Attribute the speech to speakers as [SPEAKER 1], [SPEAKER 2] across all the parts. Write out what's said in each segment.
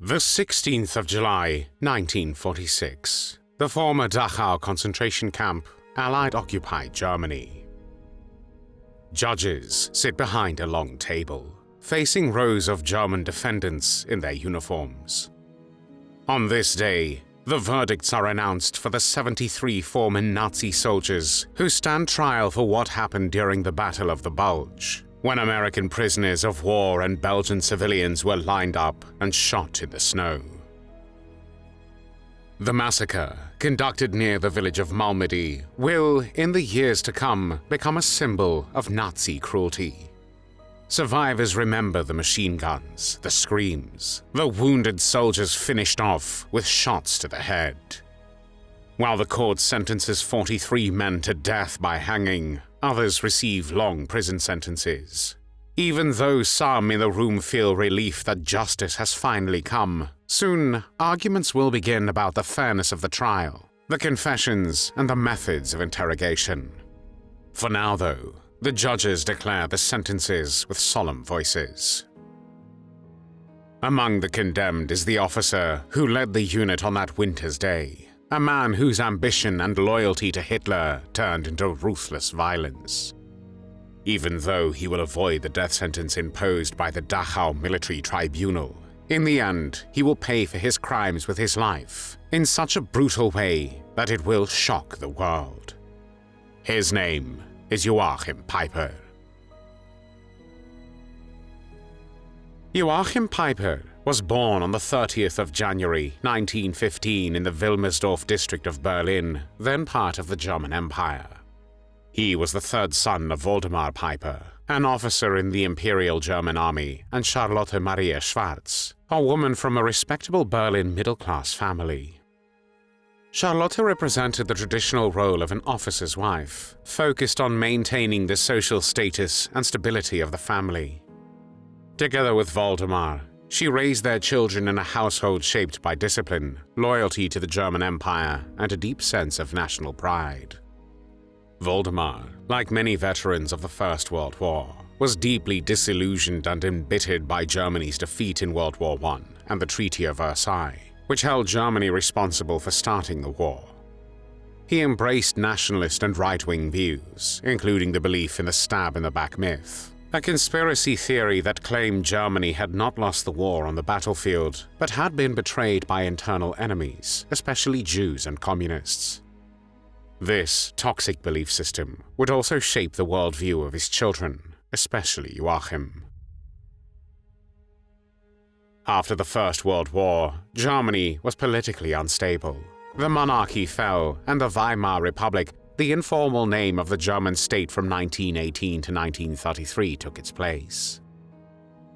[SPEAKER 1] The 16th of July, 1946. The former Dachau concentration camp, Allied-occupied Germany. Judges sit behind a long table, facing rows of German defendants in their uniforms. On this day, the verdicts are announced for the 73 former Nazi soldiers who stand trial for what happened during the Battle of the Bulge, when American prisoners of war and Belgian civilians were lined up and shot in the snow. The massacre, conducted near the village of Malmedy, will, in the years to come, become a symbol of Nazi cruelty. Survivors remember the machine guns, the screams, the wounded soldiers finished off with shots to the head. While the court sentences 43 men to death by hanging, others receive long prison sentences. Even though some in the room feel relief that justice has finally come, soon arguments will begin about the fairness of the trial, the confessions, and the methods of interrogation. For now, though, the judges declare the sentences with solemn voices. Among the condemned is the officer who led the unit on that winter's day, a man whose ambition and loyalty to Hitler turned into ruthless violence. Even though he will avoid the death sentence imposed by the Dachau military tribunal, in the end he will pay for his crimes with his life in such a brutal way that it will shock the world. His name is Joachim Peiper. Joachim Peiper was born on the 30th of January 1915 in the Wilmersdorf district of Berlin, then part of the German Empire. He was the third son of Waldemar Peiper, an officer in the Imperial German Army, and Charlotte Maria Schwarz, a woman from a respectable Berlin middle-class family. Charlotte represented the traditional role of an officer's wife, focused on maintaining the social status and stability of the family. Together with Waldemar, she raised their children in a household shaped by discipline, loyalty to the German Empire, and a deep sense of national pride. Waldemar, like many veterans of the First World War, was deeply disillusioned and embittered by Germany's defeat in World War I and the Treaty of Versailles, which held Germany responsible for starting the war. He embraced nationalist and right-wing views, including the belief in the stab-in-the-back myth, a conspiracy theory that claimed Germany had not lost the war on the battlefield, but had been betrayed by internal enemies, especially Jews and communists. This toxic belief system would also shape the worldview of his children, especially Joachim. After the First World War, Germany was politically unstable. The monarchy fell, and the Weimar Republic, the informal name of the German state from 1918 to 1933, took its place.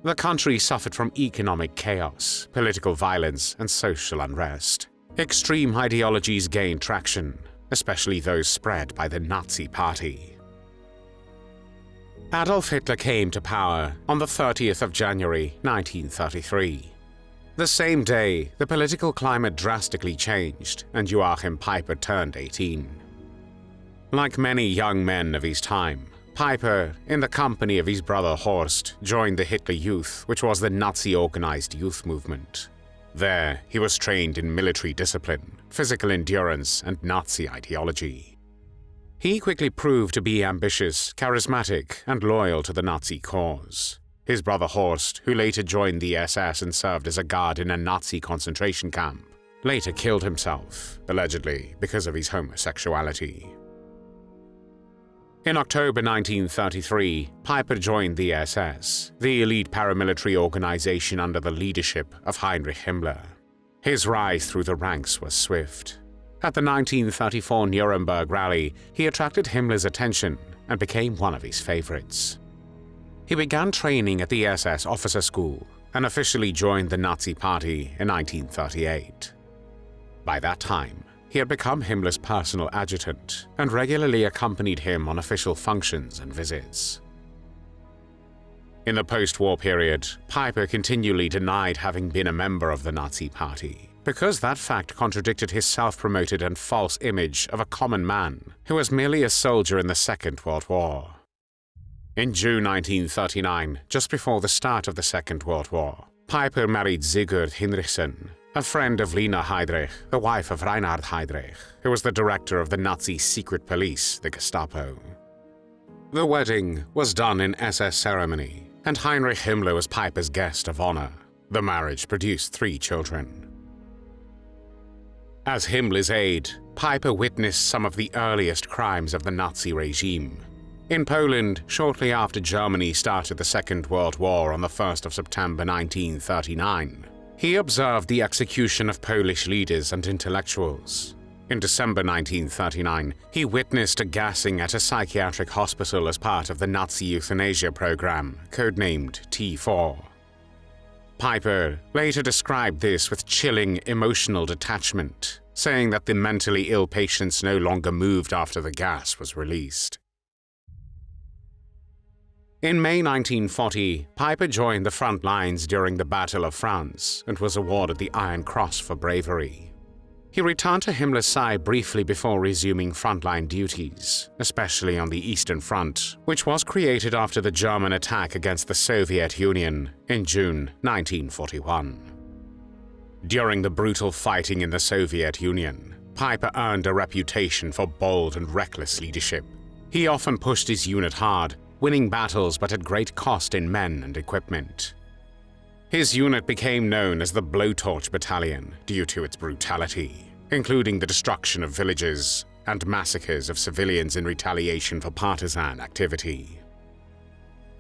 [SPEAKER 1] The country suffered from economic chaos, political violence, and social unrest. Extreme ideologies gained traction, especially those spread by the Nazi Party. Adolf Hitler came to power on the 30th of January 1933. The same day, the political climate drastically changed, and Joachim Peiper turned 18. Like many young men of his time, Peiper, in the company of his brother Horst, joined the Hitler Youth, which was the Nazi-organized youth movement. There, he was trained in military discipline, physical endurance, and Nazi ideology. He quickly proved to be ambitious, charismatic, and loyal to the Nazi cause. His brother Horst, who later joined the SS and served as a guard in a Nazi concentration camp, later killed himself, allegedly because of his homosexuality. In October 1933, Peiper joined the SS, the elite paramilitary organization under the leadership of Heinrich Himmler. His rise through the ranks was swift. At the 1934 Nuremberg rally, he attracted Himmler's attention and became one of his favorites. He began training at the SS officer school and officially joined the Nazi Party in 1938. By that time, he had become Himmler's personal adjutant and regularly accompanied him on official functions and visits. In the post-war period, Peiper continually denied having been a member of the Nazi Party, because that fact contradicted his self-promoted and false image of a common man who was merely a soldier in the Second World War. In June 1939, just before the start of the Second World War, Peiper married Sigurd Hinrichsen, a friend of Lina Heydrich, the wife of Reinhard Heydrich, who was the director of the Nazi secret police, the Gestapo. The wedding was done in SS ceremony, and Heinrich Himmler was Peiper's guest of honor. The marriage produced 3 children. As Himmler's aide, Peiper witnessed some of the earliest crimes of the Nazi regime. In Poland, shortly after Germany started the Second World War on the 1st of September 1939, he observed the execution of Polish leaders and intellectuals. In December 1939, he witnessed a gassing at a psychiatric hospital as part of the Nazi euthanasia program, codenamed T4. Peiper later described this with chilling emotional detachment, saying that the mentally ill patients no longer moved after the gas was released. In May 1940, Peiper joined the front lines during the Battle of France and was awarded the Iron Cross for bravery. He returned to Himmler's side briefly before resuming frontline duties, especially on the Eastern Front, which was created after the German attack against the Soviet Union in June 1941. During the brutal fighting in the Soviet Union, Peiper earned a reputation for bold and reckless leadership. He often pushed his unit hard, winning battles but at great cost in men and equipment. His unit became known as the Blowtorch Battalion due to its brutality, including the destruction of villages and massacres of civilians in retaliation for partisan activity.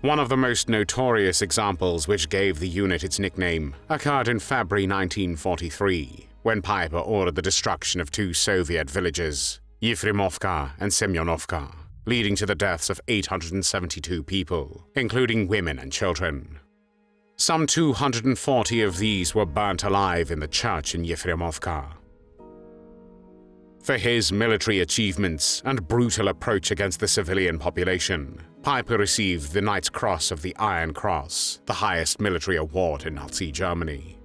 [SPEAKER 1] One of the most notorious examples which gave the unit its nickname occurred in February 1943, when Peiper ordered the destruction of 2 Soviet villages, Yefremovka and Semyonovka, leading to the deaths of 872 people, including women and children. Some 240 of these were burnt alive in the church in Yefremovka. For his military achievements and brutal approach against the civilian population, Peiper received the Knight's Cross of the Iron Cross, the highest military award in Nazi Germany.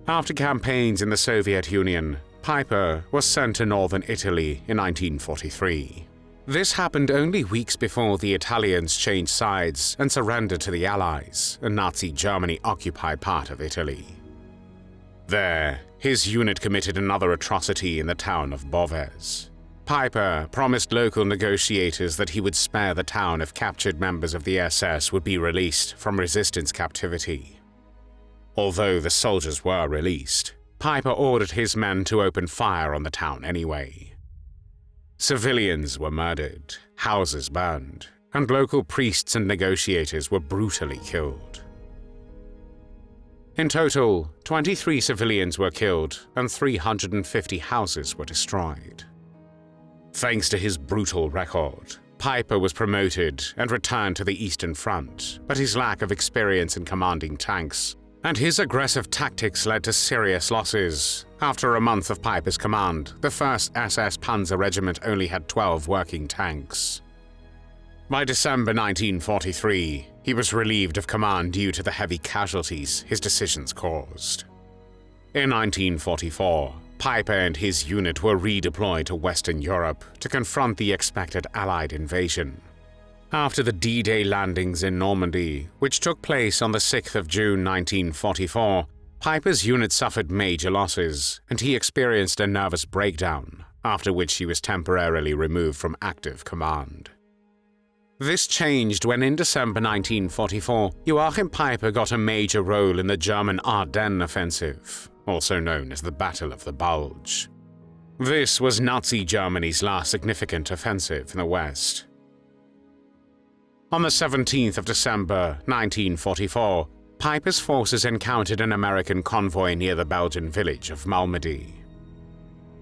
[SPEAKER 1] After campaigns in the Soviet Union, Peiper was sent to northern Italy in 1943. This happened only weeks before the Italians changed sides and surrendered to the Allies, and Nazi Germany occupied part of Italy. There, his unit committed another atrocity in the town of Boves. Peiper promised local negotiators that he would spare the town if captured members of the SS would be released from resistance captivity. Although the soldiers were released, Peiper ordered his men to open fire on the town anyway. Civilians were murdered, houses burned, and local priests and negotiators were brutally killed. In total, 23 civilians were killed and 350 houses were destroyed. Thanks to his brutal record, Peiper was promoted and returned to the Eastern Front, but his lack of experience in commanding tanks and his aggressive tactics led to serious losses. After a month of Peiper's command, the 1st SS Panzer Regiment only had 12 working tanks. By December 1943, he was relieved of command due to the heavy casualties his decisions caused. In 1944, Peiper and his unit were redeployed to Western Europe to confront the expected Allied invasion. After the D-Day landings in Normandy, which took place on the 6th of June 1944, Peiper's unit suffered major losses, and he experienced a nervous breakdown, after which he was temporarily removed from active command. This changed when in December 1944, Joachim Peiper got a major role in the German Ardennes Offensive, also known as the Battle of the Bulge. This was Nazi Germany's last significant offensive in the West. On the 17th of December 1944, Peiper's forces encountered an American convoy near the Belgian village of Malmedy.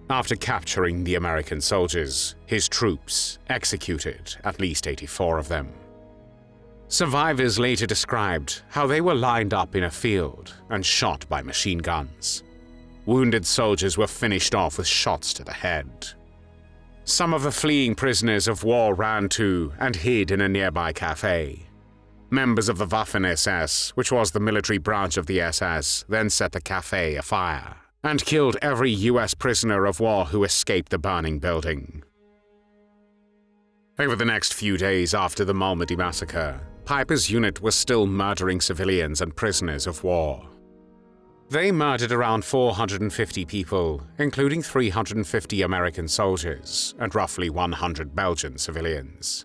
[SPEAKER 1] After capturing the American soldiers, his troops executed at least 84 of them. Survivors later described how they were lined up in a field and shot by machine guns. Wounded soldiers were finished off with shots to the head. Some of the fleeing prisoners of war ran to and hid in a nearby cafe. Members of the Waffen-SS, which was the military branch of the SS, then set the cafe afire and killed every US prisoner of war who escaped the burning building. Over the next few days after the Malmedy Massacre, Peiper's unit was still murdering civilians and prisoners of war. They murdered around 450 people, including 350 American soldiers and roughly 100 Belgian civilians.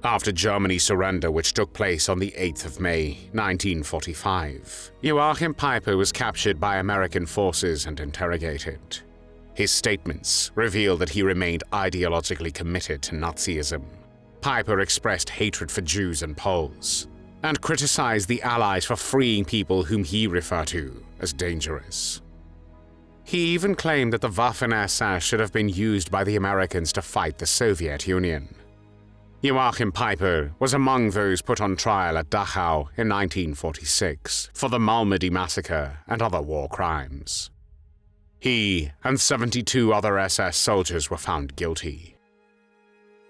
[SPEAKER 1] After Germany's surrender, which took place on the 8th of May, 1945, Joachim Peiper was captured by American forces and interrogated. His statements revealed that he remained ideologically committed to Nazism. Peiper expressed hatred for Jews and Poles, and criticized the Allies for freeing people whom he referred to as dangerous. He even claimed that the Waffen-SS should have been used by the Americans to fight the Soviet Union. Joachim Peiper was among those put on trial at Dachau in 1946 for the Malmedy Massacre and other war crimes. He and 72 other SS soldiers were found guilty.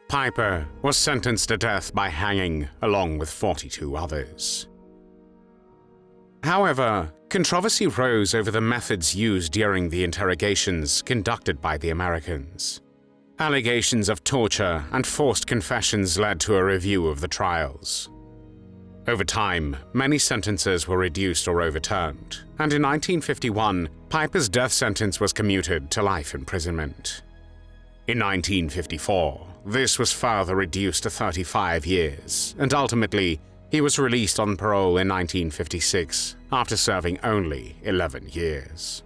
[SPEAKER 1] Peiper was sentenced to death by hanging along with 42 others. However, controversy rose over the methods used during the interrogations conducted by the Americans. Allegations of torture and forced confessions led to a review of the trials. Over time, many sentences were reduced or overturned, and in 1951, Peiper's death sentence was commuted to life imprisonment. In 1954, this was further reduced to 35 years, and ultimately, he was released on parole in 1956 after serving only 11 years.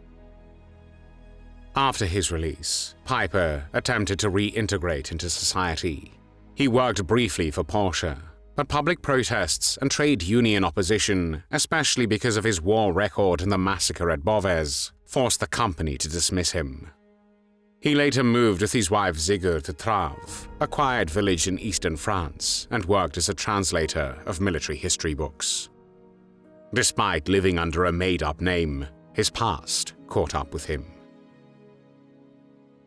[SPEAKER 1] After his release, Peiper attempted to reintegrate into society. He worked briefly for Porsche, but public protests and trade union opposition, especially because of his war record in the massacre at Boves, forced the company to dismiss him. He later moved with his wife Sigurd to Trave, a quiet village in eastern France, and worked as a translator of military history books. Despite living under a made-up name, his past caught up with him.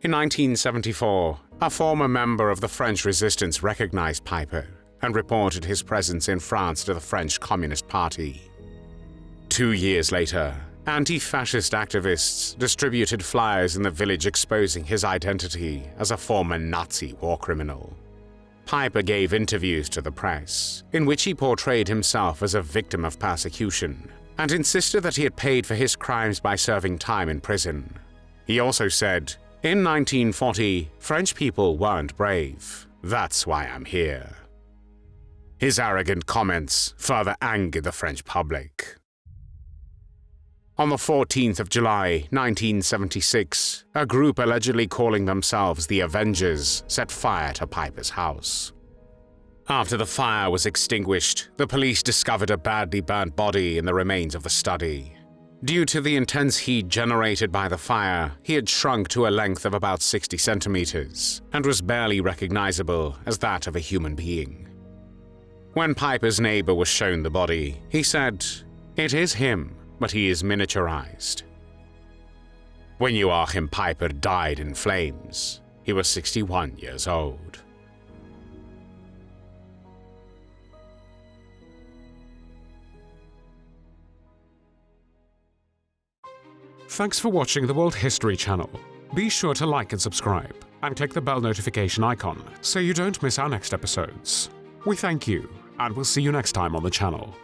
[SPEAKER 1] In 1974, a former member of the French resistance recognized Peiper and reported his presence in France to the French Communist Party. 2 years later, anti-fascist activists distributed flyers in the village exposing his identity as a former Nazi war criminal. Peiper gave interviews to the press, in which he portrayed himself as a victim of persecution, and insisted that he had paid for his crimes by serving time in prison. He also said, "In 1940, French people weren't brave. That's why I'm here." His arrogant comments further angered the French public. On the 14th of July, 1976, a group allegedly calling themselves the Avengers set fire to Peiper's house. After the fire was extinguished, the police discovered a badly burnt body in the remains of the study. Due to the intense heat generated by the fire, he had shrunk to a length of about 60 centimeters and was barely recognizable as that of a human being. When Peiper's neighbor was shown the body, he said, "It is him, but he is miniaturized." When Joachim Peiper died in flames, he was 61 years old. Thanks for watching the World History Channel. Be sure to like and subscribe, and click the bell notification icon so you don't miss our next episodes. We thank you, and we'll see you next time on the channel.